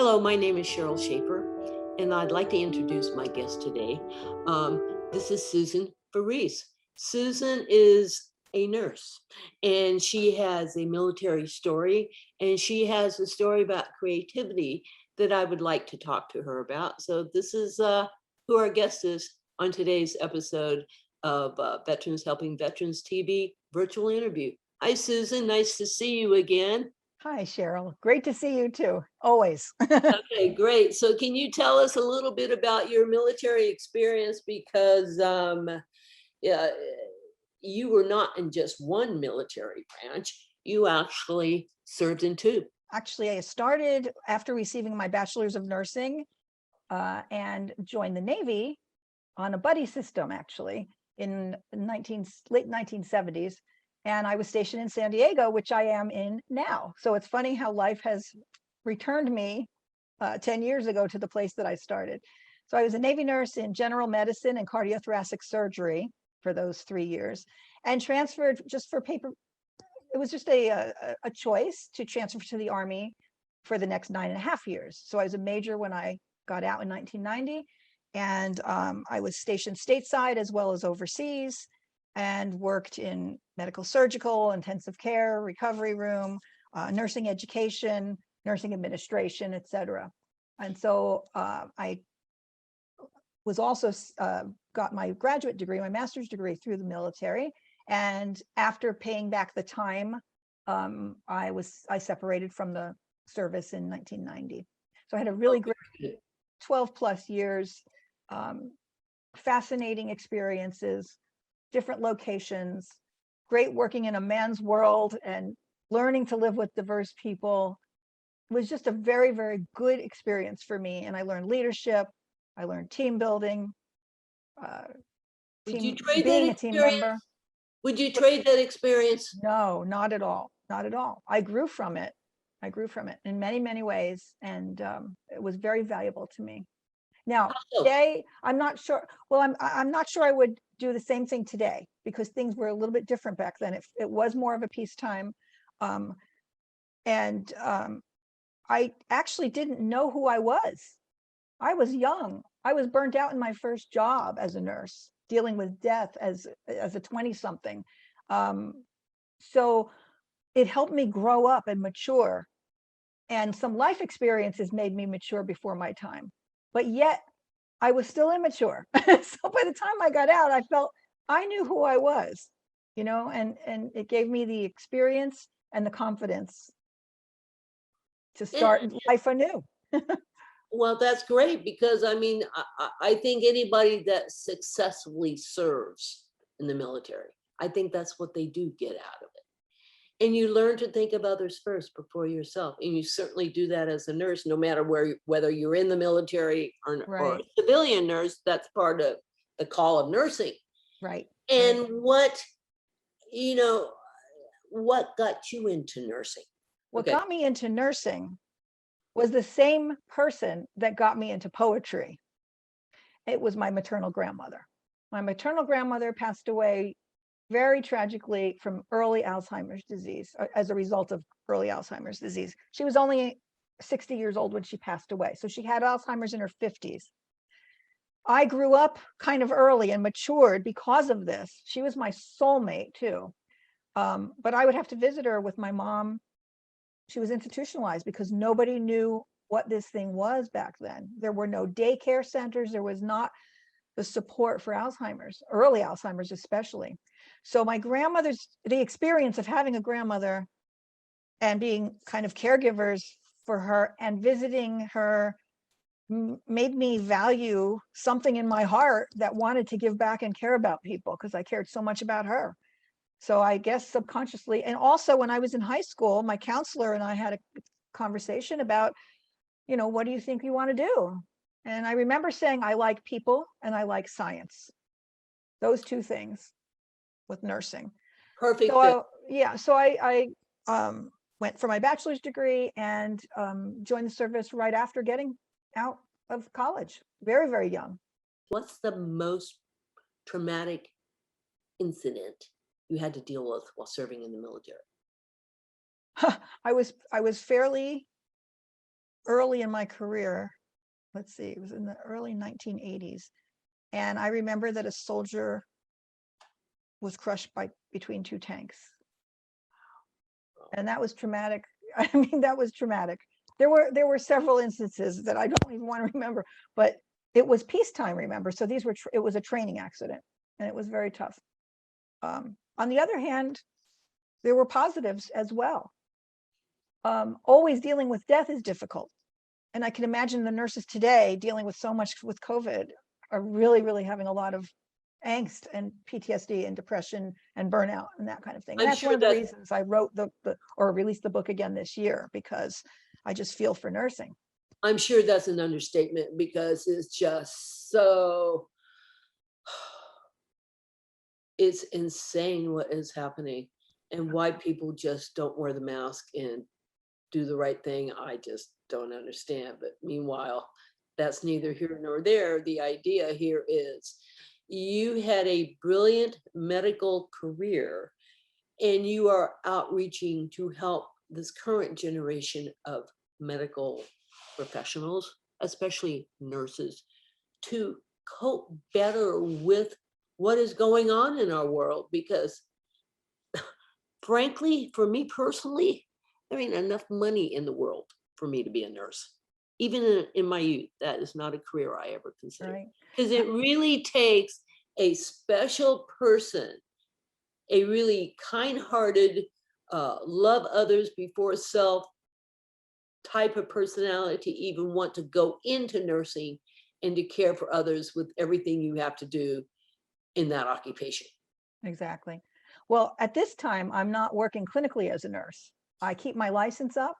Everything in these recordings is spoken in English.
Hello, my name is Cheryl Schaefer, and I'd like to introduce my guest today. This is Susan Farese. Susan is a nurse, and she has a military story, and she has a story about creativity that I would like to talk to her about. So this is who our guest is on today's episode of Veterans Helping Veterans TV virtual interview. Hi, Susan. Nice to see you again. Hi, Cheryl. Great to see you too, always. Okay, great. So can you tell us a little bit about your military experience? Because yeah, you were not in just one military branch. You actually served in two. Actually, I started after receiving my bachelor's of nursing and joined the Navy on a buddy system, actually, in late 1970s. And I was stationed in San Diego, which I am in now. So it's funny how life has returned me 10 years ago to the place that I started. So I was a Navy nurse in general medicine and cardiothoracic surgery for those 3 years, and transferred just for paper. It was just a choice to transfer to the Army for the next 9.5 years. So I was a major when I got out in 1990, and I was stationed stateside as well as overseas, and worked in medical surgical, intensive care, recovery room, nursing education, nursing administration, etc. And so I was also got my graduate degree, my master's degree through the military. And after paying back the time, I separated from the service in 1990. So I had a really great 12 plus years, fascinating experiences, different locations, great working in a man's world and learning to live with diverse people. It was just a very, very good experience for me. And I learned leadership, I learned team building, Would you trade that being a team member. experience? Would you trade that experience? No, not at all. Not at all. I grew from it. I grew from it in many, many ways. And it was very valuable to me. Now, today, I'm not sure. Well, I'm not sure I would do the same thing today, because things were a little bit different back then. It was more of a peacetime. I actually didn't know who I was. I was young. I was burnt out in my first job as a nurse, dealing with death as a 20-something. So it helped me grow up and mature. And some life experiences made me mature before my time. But yet I was still immature. So by the time I got out, I felt I knew who I was, and it gave me the experience and the confidence to start life anew. Well, that's great, because I mean, I think anybody that successfully serves in the military, I think that's what they do get out of it. And you learn to think of others first before yourself. And you certainly do that as a nurse, no matter whether you're in the military or a civilian nurse. That's part of the call of nursing. Right. And what got you into nursing? What got me into nursing was the same person that got me into poetry. It was my maternal grandmother. My maternal grandmother passed away very tragically from early Alzheimer's disease, as a result of early Alzheimer's disease. She was only 60 years old when she passed away. So she had Alzheimer's in her 50s. I grew up kind of early and matured because of this. She was my soulmate too. But I would have to visit her with my mom. She was institutionalized because nobody knew what this thing was back then. There were no daycare centers. There was not the support for Alzheimer's, early Alzheimer's especially. So the experience of having a grandmother and being kind of caregivers for her and visiting her made me value something in my heart that wanted to give back and care about people, because I cared so much about her. So I guess subconsciously, and also when I was in high school, my counselor and I had a conversation about, what do you think you want to do? And I remember saying, I like people and I like science. Those two things with nursing. Perfect. So I went for my bachelor's degree and joined the service right after getting out of college, very, very young. What's the most traumatic incident you had to deal with while serving in the military? I was fairly early in my career. Let's see, it was in the early 1980s. And I remember that a soldier was crushed between two tanks. And that was traumatic. I mean, that was traumatic. There were several instances that I don't even want to remember, but it was peacetime, remember? So it was a training accident, and it was very tough. On the other hand, there were positives as well. Always dealing with death is difficult. And I can imagine the nurses today dealing with so much with COVID are really, really having a lot of angst and PTSD and depression and burnout and that kind of thing. And that's one of the reasons I wrote or released the book again this year, because I just feel for nursing. I'm sure that's an understatement, because it's just so, it's insane what is happening and why people just don't wear the mask and do the right thing. I just don't understand. But meanwhile, that's neither here nor there. The idea here is you had a brilliant medical career and you are outreaching to help this current generation of medical professionals, especially nurses, to cope better with what is going on in our world. Because frankly, for me personally, there ain't enough money in the world for me to be a nurse. Even in my youth, that is not a career I ever considered. Right. Because it really takes a special person, a really kind-hearted, love others before self type of personality to even want to go into nursing and to care for others with everything you have to do in that occupation. Exactly. Well, at this time, I'm not working clinically as a nurse. I keep my license up,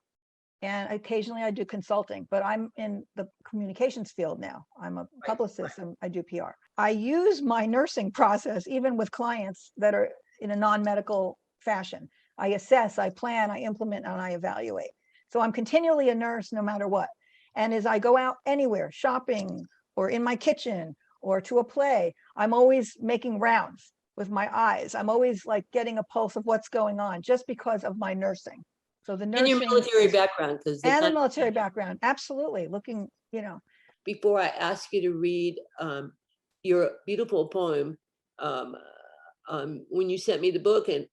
and occasionally I do consulting, but I'm in the communications field now. I'm a publicist and I do PR. I use my nursing process even with clients that are in a non-medical fashion. I assess, I plan, I implement, and I evaluate. So I'm continually a nurse no matter what. And as I go out anywhere, shopping or in my kitchen or to a play, I'm always making rounds with my eyes. I'm always like getting a pulse of what's going on just because of my nursing. So the nursing and your military background, because and the military background, absolutely. Looking, before I ask you to read your beautiful poem, when you sent me the book and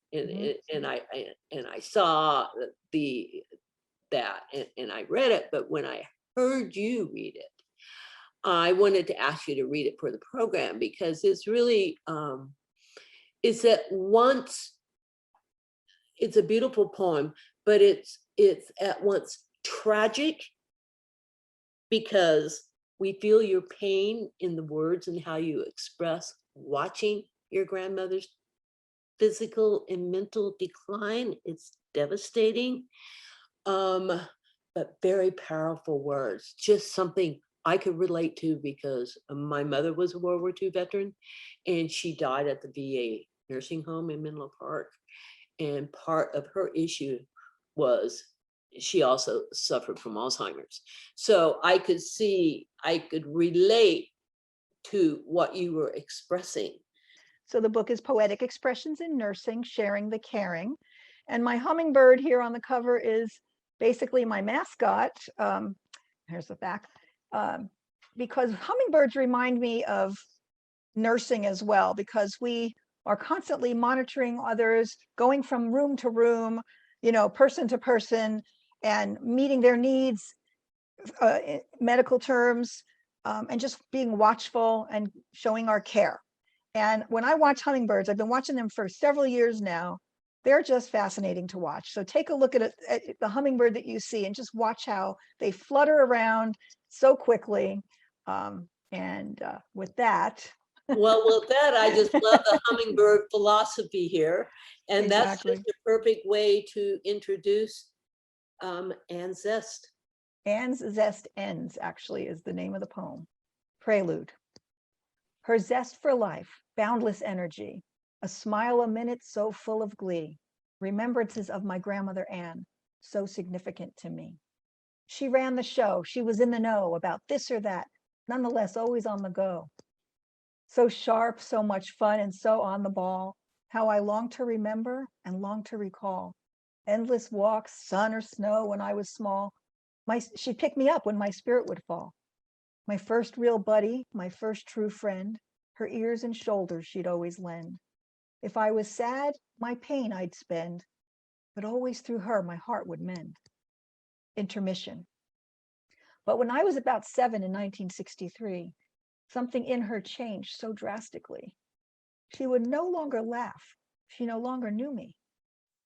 I saw that and I read it, but when I heard you read it, I wanted to ask you to read it for the program, because it's really it's at once, it's a beautiful poem, but it's at once tragic, because we feel your pain in the words and how you express watching your grandmother's physical and mental decline. It's devastating, but very powerful words, just something I could relate to, because my mother was a World War II veteran and she died at the VA nursing home in Menlo Park. And part of her issue was she also suffered from Alzheimer's. So I could relate to what you were expressing. So the book is Poetic Expressions in Nursing, Sharing the Caring. And my hummingbird here on the cover is basically my mascot. Here's the back. Because hummingbirds remind me of nursing as well, because we are constantly monitoring others, going from room to room, person to person, and meeting their needs, in medical terms, and just being watchful and showing our care. And when I watch hummingbirds, I've been watching them for several years now. They're just fascinating to watch. So take a look at the hummingbird that you see and just watch how they flutter around so quickly. With that. Well, with that, I just love the hummingbird philosophy here. And Exactly. That's just a perfect way to introduce Anne Zest. Anne's Zest Ends, actually, is the name of the poem. Prelude. Her zest for life, boundless energy, a smile a minute so full of glee, remembrances of my grandmother Anne, so significant to me. She ran the show, she was in the know about this or that, nonetheless always on the go. So sharp, so much fun, and so on the ball, how I long to remember and long to recall. Endless walks, sun or snow when I was small, She'd pick me up when my spirit would fall. My first real buddy, my first true friend, her ears and shoulders she'd always lend. If I was sad, my pain I'd spend, but always through her my heart would mend. Intermission. But when I was about 7 in 1963, something in her changed so drastically. She would no longer laugh. She no longer knew me.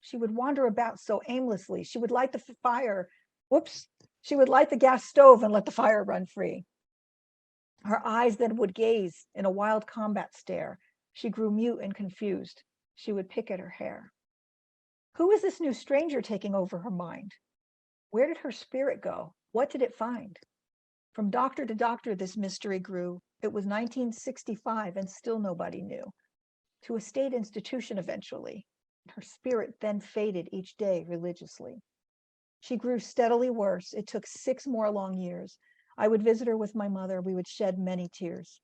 She would wander about so aimlessly. She would light the fire. Whoops. She would light the gas stove and let the fire run free. Her eyes then would gaze in a wild combat stare. She grew mute and confused. She would pick at her hair. Who is this new stranger taking over her mind? Where did her spirit go? What did it find? From doctor to doctor, this mystery grew. It was 1965 and still nobody knew. To a state institution eventually. Her spirit then faded each day religiously. She grew steadily worse. It took 6 more long years. I would visit her with my mother. We would shed many tears.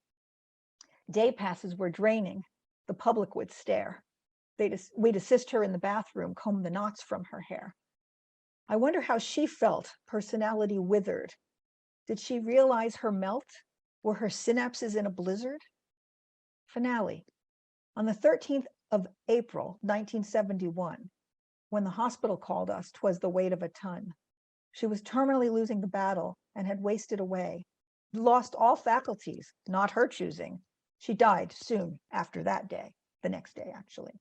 Day passes were draining. The public would stare. We'd assist her in the bathroom, comb the knots from her hair. I wonder how she felt, personality withered. Did she realize her melt? Were her synapses in a blizzard? Finale. On the 13th of April, 1971, when the hospital called us, 'twas the weight of a ton. She was terminally losing the battle and had wasted away, lost all faculties, not her choosing. She died soon after that day, the next day, actually.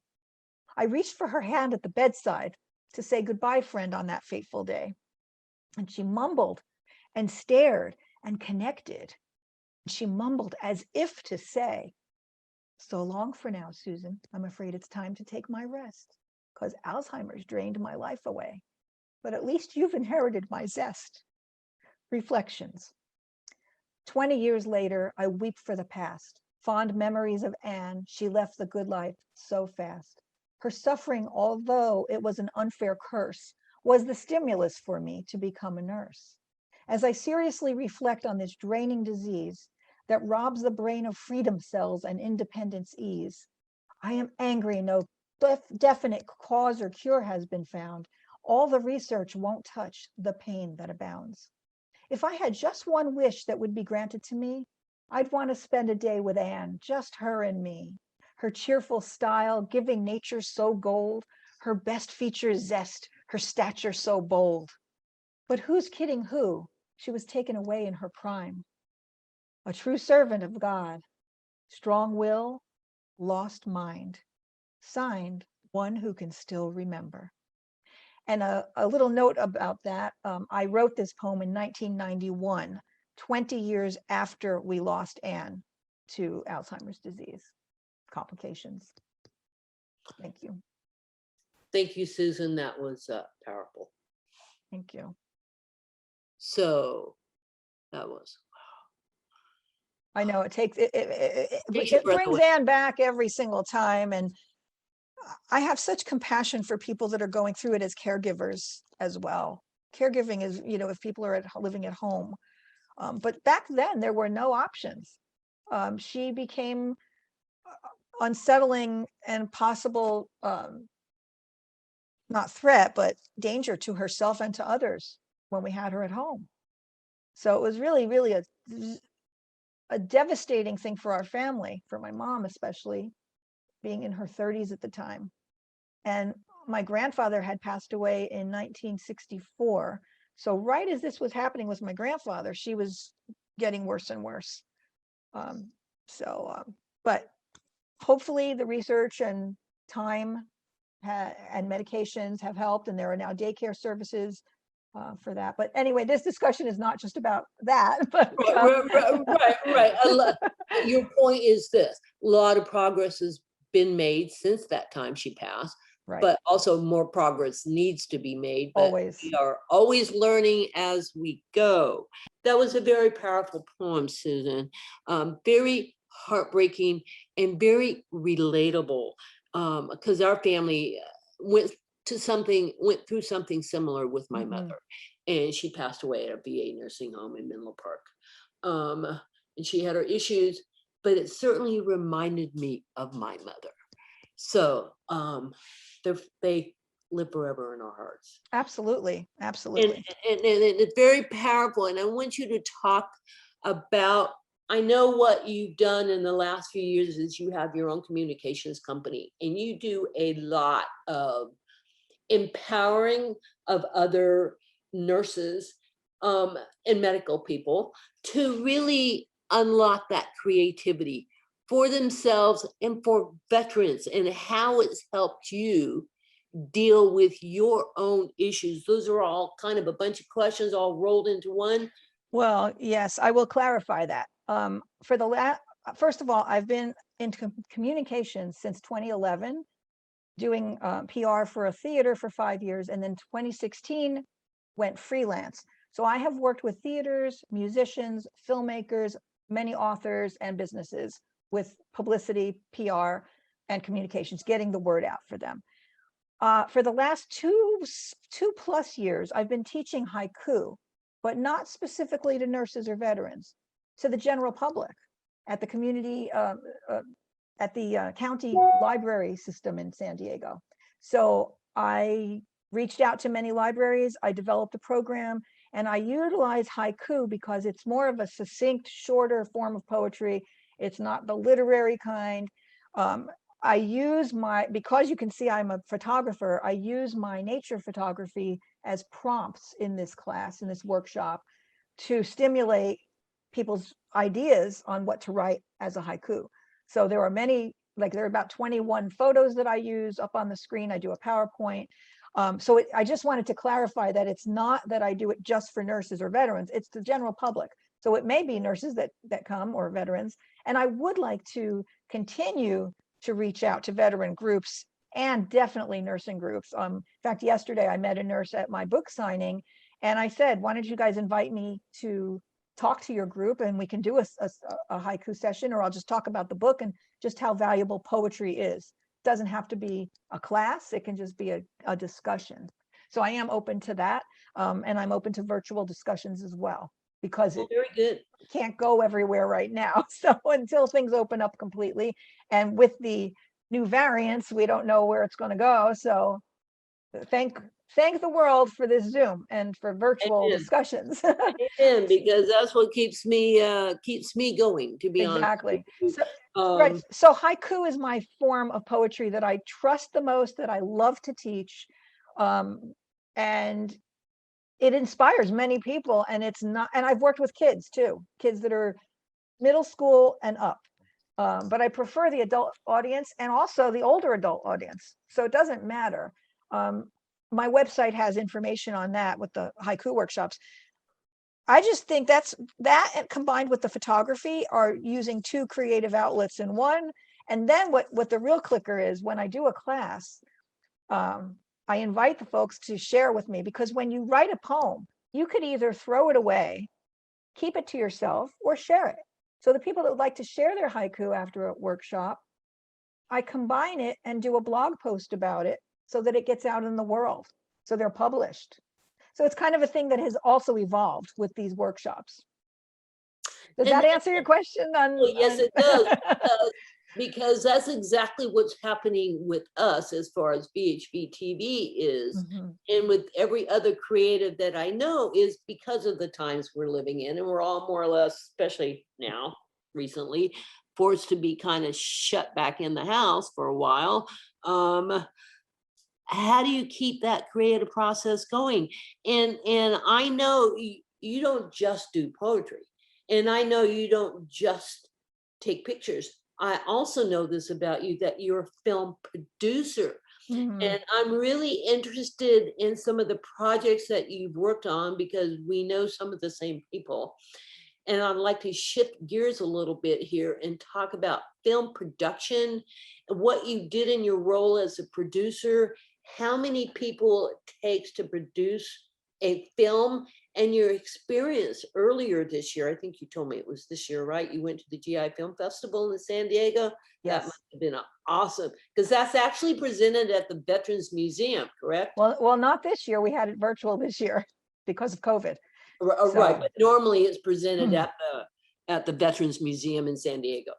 I reached for her hand at the bedside to say goodbye, friend, on that fateful day. And she mumbled and stared and connected. She mumbled as if to say, so long for now, Susan. I'm afraid it's time to take my rest, because Alzheimer's drained my life away. But at least you've inherited my zest. Reflections. 20 years later, I weep for the past. Fond memories of Anne. She left the good life so fast. Her suffering, although it was an unfair curse, was the stimulus for me to become a nurse. As I seriously reflect on this draining disease that robs the brain of freedom cells and independence ease, I am angry no definite cause or cure has been found. All the research won't touch the pain that abounds. If I had just one wish that would be granted to me, I'd want to spend a day with Anne, just her and me. Her cheerful style, giving nature so gold, her best features zest, her stature so bold. But who's kidding who? She was taken away in her prime. A true servant of God, strong will, lost mind, signed, one who can still remember. And a little note about that, I wrote this poem in 1991, 20 years after we lost Anne to Alzheimer's disease complications. Thank you. Thank you, Susan. That was powerful. Thank you. So that was. I know it takes, Takes your it breath brings away. Anne back every single time. And I have such compassion for people that are going through it as caregivers as well. Caregiving is, if people are living at home. But back then there were no options. She became unsettling and possible, not threat, but danger to herself and to others when we had her at home. So it was really, really a devastating thing for our family, for my mom especially, being in her 30s at the time. And my grandfather had passed away in 1964. So right as this was happening with my grandfather, she was getting worse and worse. But hopefully the research and time and medications have helped, and there are now daycare services for that. But anyway, this discussion is not just about that. But right. Your point is this: a lot of progress has been made since that time she passed, right. But also more progress needs to be made. But Always. we are always learning as we go. That was a very powerful poem, Susan. Very heartbreaking and very relatable, because our family went through something similar with my mother, and she passed away at a VA nursing home in Menlo Park. And she had her issues, but it certainly reminded me of my mother. So they live forever in our hearts. Absolutely. And, Absolutely. and it's very powerful. And I want you to talk about, I know what you've done in the last few years is you have your own communications company, and you do a lot of empowering of other nurses and medical people to really unlock that creativity for themselves and for veterans, and how it's helped you deal with your own issues. Those are all kind of a bunch of questions all rolled into one. Well, yes, I will clarify that. For the first of all, I've been into communications since 2011, doing PR for a theater for 5 years, and then 2016 went freelance. So I have worked with theaters, musicians, filmmakers, many authors, and businesses with publicity, PR, and communications, getting the word out for them. For the last two plus years, I've been teaching haiku, but not specifically to nurses or veterans, to the general public at the community, at the county library system in San Diego. So I reached out to many libraries, I developed a program, and I utilize haiku because it's more of a succinct, shorter form of poetry. It's not the literary kind. I use because you can see I'm a photographer, I use my nature photography as prompts in this class, in this workshop, to stimulate people's ideas on what to write as a haiku. So there are many, like there are about 21 photos that I use up on the screen. I do a PowerPoint. I just wanted to clarify that it's not that I do it just for nurses or veterans, it's the general public. So it may be nurses that come, or veterans. And I would like to continue to reach out to veteran groups and definitely nursing groups. In fact, yesterday I met a nurse at my book signing, and I said, why don't you guys invite me to talk to your group, and we can do a haiku session, or I'll just talk about the book and just how valuable poetry is. It doesn't have to be a class, it can just be a discussion. So I am open to that, and I'm open to virtual discussions as well, because it Very good. can't go everywhere right now. So until things open up completely, and with the new variants, we don't know where it's going to go. So thank the world for this Zoom and for virtual Amen. discussions. Amen, because that's what keeps me going, to be Exactly. honest. Right. So haiku is my form of poetry that I trust the most, that I love to teach. And it inspires many people, and it's not, and I've worked with kids too, kids that are middle school and up. But I prefer the adult audience and also the older adult audience. So it doesn't matter. My website has information on that with the haiku workshops. I just think that combined with the photography are using two creative outlets in one. And then what the real clicker is, when I do a class, I invite the folks to share with me, because when you write a poem, you could either throw it away, keep it to yourself, or share it. So the people that would like to share their haiku after a workshop, I combine it and do a blog post about it so that it gets out in the world. So they're published. So it's kind of a thing that has also evolved with these workshops. Does that answer your question? Well, yes, it does. Because that's exactly what's happening with us as far as VHB TV is. Mm-hmm. And with every other creative that I know, is because of the times we're living in. And we're all more or less, especially now, recently, forced to be kind of shut back in the house for a while. How do you keep that creative process going? And I know you don't just do poetry. And I know you don't just take pictures. I also know this about you, that you're a film producer. Mm-hmm. And I'm really interested in some of the projects that you've worked on, because we know some of the same people. And I'd like to shift gears a little bit here and talk about film production, and what you did in your role as a producer, how many people it takes to produce a film, and your experience earlier this year. I think you told me it was this year, right? You went to the GI Film Festival in San Diego. Yes. That must have been awesome, because that's actually presented at the Veterans Museum, correct? Well, not this year. We had it virtual this year because of COVID. Right, but normally it's presented at the Veterans Museum in San Diego.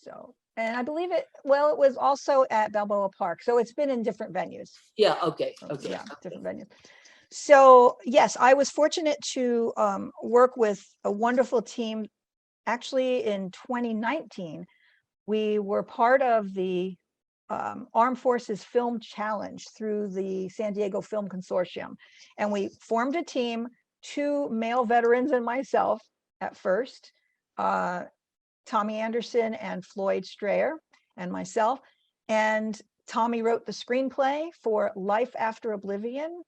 So, And I believe it was also at Balboa Park. So it's been in different venues. Yeah, okay, okay. Yeah, different venues. So yes, I was fortunate to work with a wonderful team. Actually, in 2019, we were part of the Armed Forces Film Challenge through the San Diego Film Consortium. And we formed a team, 2 male veterans and myself at first, Tommy Anderson and Floyd Strayer and myself. And Tommy wrote the screenplay for Life After Oblivion,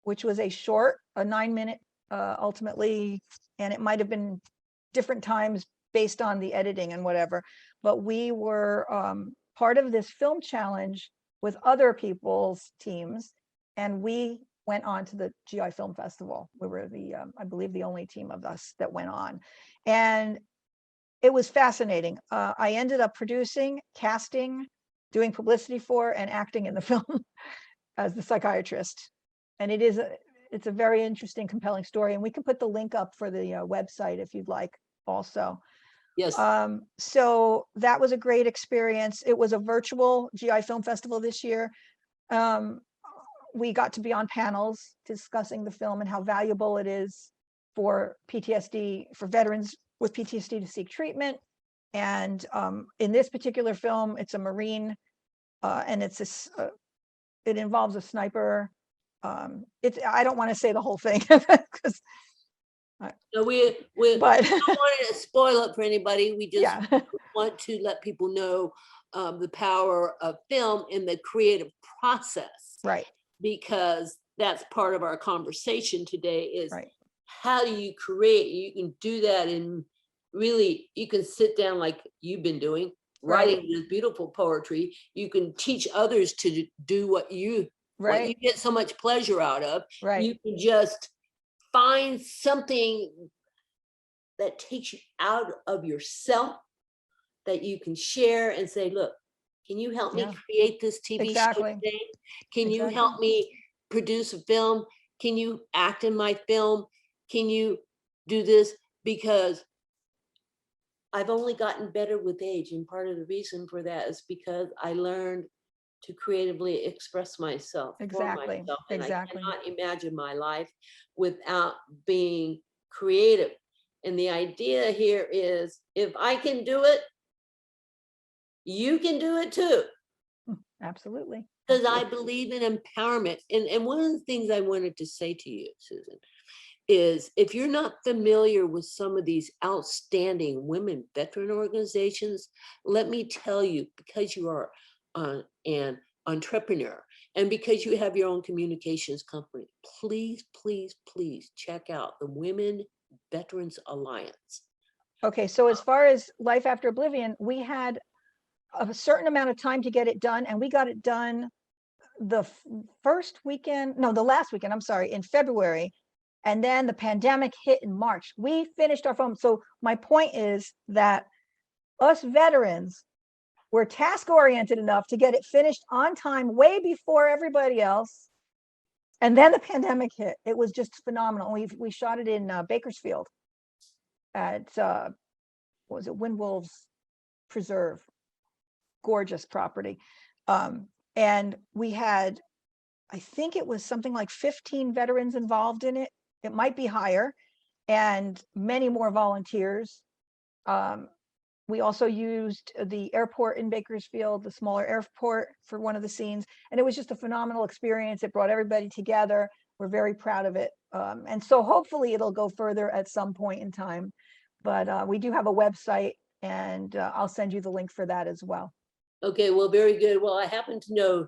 which was a 9-minute ultimately, and it might have been different times based on the editing and whatever. But we were part of this film challenge with other people's teams, and we went on to the GI Film Festival. We were I believe, the only team of us that went on. And it was fascinating. I ended up producing, casting, doing publicity for, and acting in the film as the psychiatrist. And it's a very interesting, compelling story. And we can put the link up for the website if you'd like also. Yes. So that was a great experience. It was a virtual GI Film Festival this year. We got to be on panels discussing the film and how valuable it is for PTSD, for veterans with PTSD to seek treatment. And in this particular film, it's a Marine, and it involves a sniper. I don't want to say the whole thing because No, we don't but want to spoil it for anybody. We just yeah, want to let people know the power of film in the creative process, right, because that's part of our conversation today is right, how do you create? You can do that in really, you can sit down like you've been doing, writing right, this beautiful poetry. You can teach others to do what you right, get so much pleasure out of. right, You can just find something that takes you out of yourself that you can share and say, look, can you help me yeah, create this TV show exactly, today? Can you exactly, help me produce a film? Can you act in my film? Can you do this? Because I've only gotten better with age. And part of the reason for that is because I learned to creatively express myself for exactly, myself. And I exactly. cannot imagine my life without being creative. And the idea here is if I can do it, you can do it too. Absolutely. Because I believe in empowerment. And one of the things I wanted to say to you, Susan, is if you're not familiar with some of these outstanding women veteran organizations, let me tell you, because you are an entrepreneur and because you have your own communications company, please, please, please check out the Women Veterans Alliance. Okay, so as far as Life After Oblivion, we had a certain amount of time to get it done, and we got it done the last weekend, I'm sorry, in February. And then the pandemic hit in March. We finished our film. So my point is that us veterans were task oriented enough to get it finished on time, way before everybody else. And then the pandemic hit. It was just phenomenal. We shot it in Bakersfield at what was it, Windwolves Preserve. Gorgeous property. And we had, I think it was something like 15 veterans involved in it. It might be higher, and many more volunteers. We also used the airport in Bakersfield, the smaller airport, for one of the scenes. And it was just a phenomenal experience. It brought everybody together. We're very proud of it. And so hopefully it'll go further at some point in time. But we do have a website, and I'll send you the link for that as well. Okay, well, very good. Well, I happen to know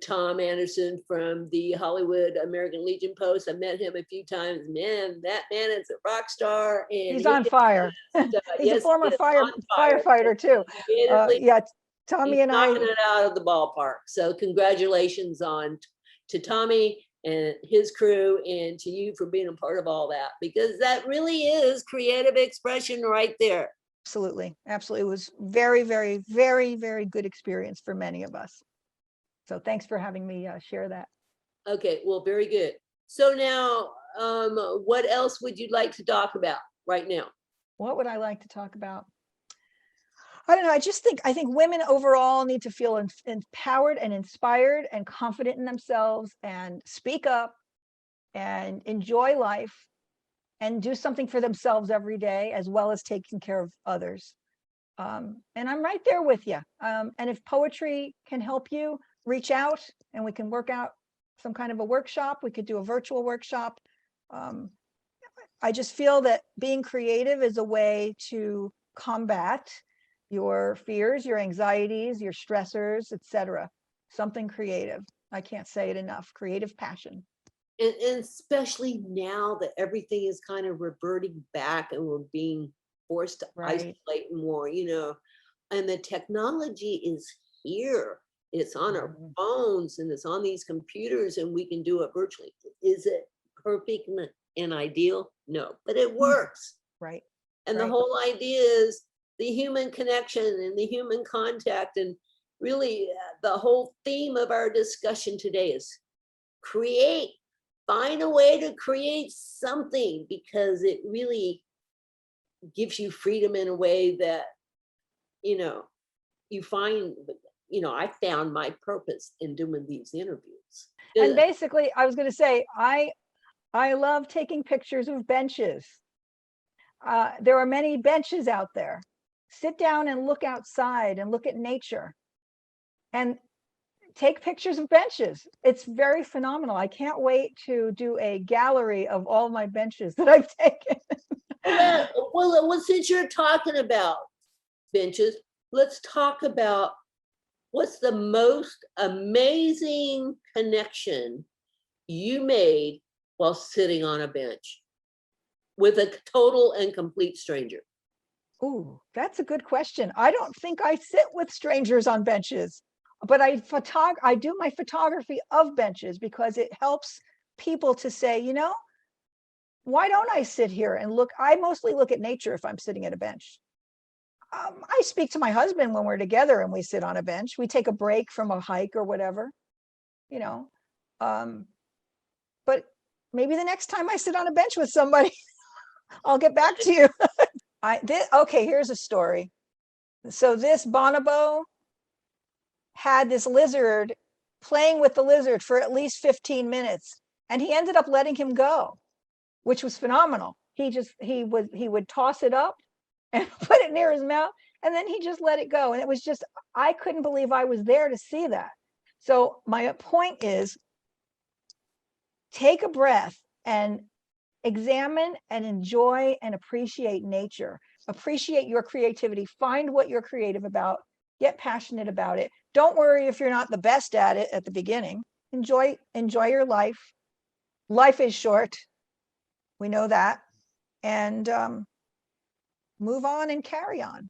Tom Anderson from the Hollywood American Legion Post. I met him a few times. Man, that man is a rock star. And He's on fire. He's yes, a former he is on fire. firefighter too. Creatively, Yeah, Tommy he's and knocking I. it out of the ballpark. So congratulations to Tommy and his crew, and to you for being a part of all that, because that really is creative expression right there. Absolutely, absolutely. It was very, very, very, very good experience for many of us. So thanks for having me share that. Okay, well, very good. So now, what else would you like to talk about right now? What would I like to talk about? I don't know. I think women overall need to feel empowered and inspired and confident in themselves and speak up and enjoy life and do something for themselves every day, as well as taking care of others. And I'm right there with you. And if poetry can help you, reach out and we can work out some kind of a workshop. We could do a virtual workshop. I just feel that being creative is a way to combat your fears, your anxieties, your stressors, etc. Something creative. I can't say it enough. Creative passion. And especially now that everything is kind of reverting back and we're being forced to Right. isolate more, and the technology is here. It's on our Mhm. phones and it's on these computers and we can do it virtually. Is it perfect and ideal? No, but it works. Right. And the Right. whole idea is the human connection and the human contact. And really, the whole theme of our discussion today is create, find a way to create something, because it really gives you freedom in a way that, you find, I found my purpose in doing these interviews. And basically, I was going to say, I love taking pictures of benches. There are many benches out there. Sit down and look outside and look at nature and take pictures of benches. It's very phenomenal. I can't wait to do a gallery of all my benches that I've taken. Well, since you're talking about benches, let's talk about what's the most amazing connection you made while sitting on a bench with a total and complete stranger. Ooh, that's a good question. I don't think I sit with strangers on benches, but I do my photography of benches because it helps people to say, why don't I sit here and look? I mostly look at nature if I'm sitting at a bench. I speak to my husband when we're together and we sit on a bench. We take a break from a hike or whatever, you know. But maybe the next time I sit on a bench with somebody, I'll get back to you. Okay, here's a story. So this bonobo had this lizard playing with the lizard for at least 15 minutes, and he ended up letting him go, which was phenomenal. He would toss it up and put it near his mouth, and then he just let it go. And it was just, I couldn't believe I was there to see that. So my point is, take a breath and examine and enjoy and appreciate nature. Appreciate your creativity. Find what you're creative about. Get passionate about it. Don't worry if you're not the best at it at the beginning. Enjoy your life. Life is short. We know that. And move on and carry on.